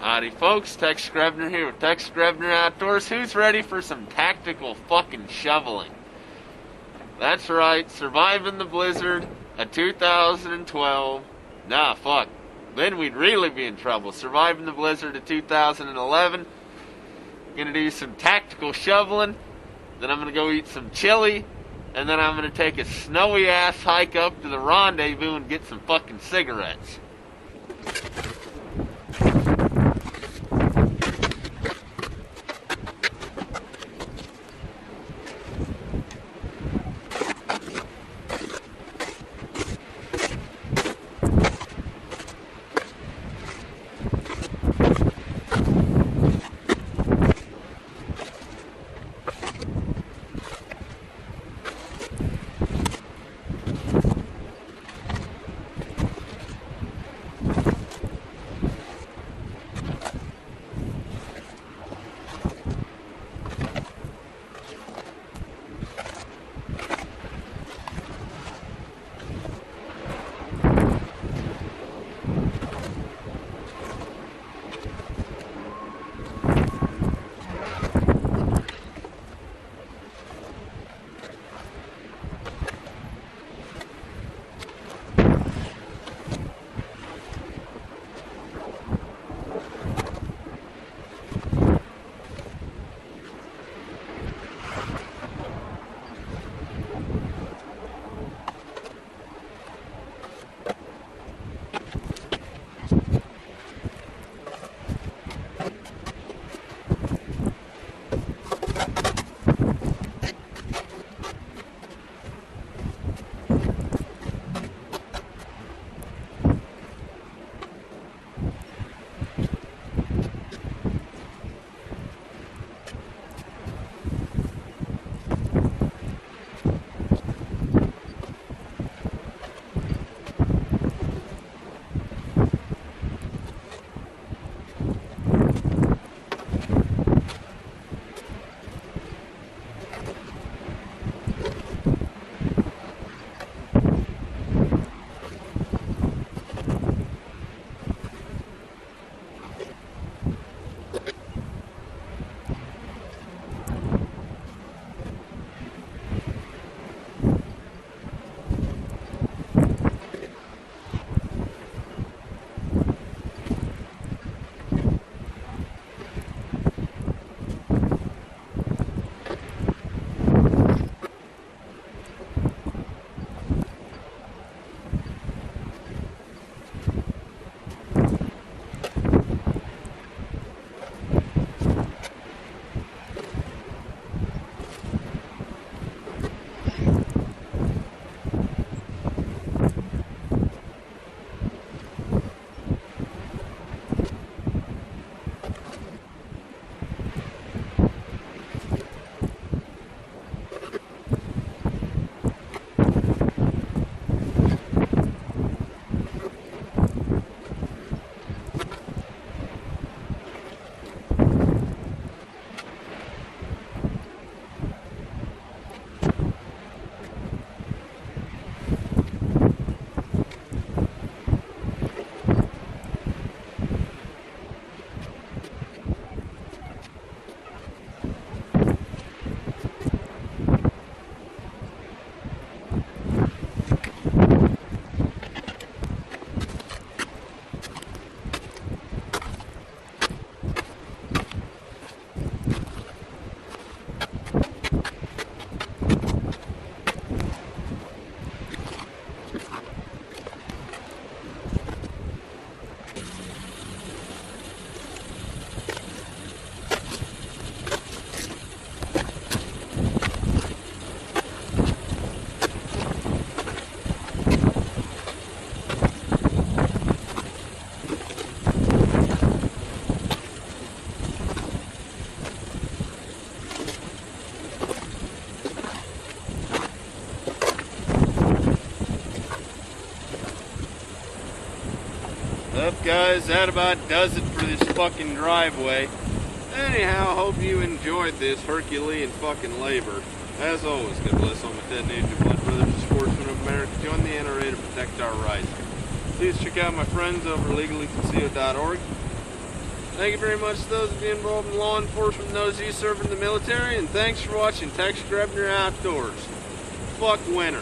Howdy folks, Tex Grebner here with Tex Grebner Outdoors. Who's ready for some tactical fucking shoveling? That's right, surviving the blizzard of 2012. Nah, fuck. Then we'd really be in trouble. Surviving the blizzard of 2011. Gonna do some tactical shoveling. Then I'm gonna go eat some chili. And then I'm gonna take a snowy ass hike up to the rendezvous and get some fucking cigarettes. Up, guys, that about does it for this fucking driveway. Anyhow, hope you enjoyed this Herculean fucking labor. As always, God bless all my dead native blood brothers and sportsmen of America. Join the NRA to protect our rights. Please check out my friends over legallyconcealed.org. Thank you very much to those of you involved in law enforcement and those of you serving in the military, and thanks for watching Tex Grebner Outdoors. Fuck winter.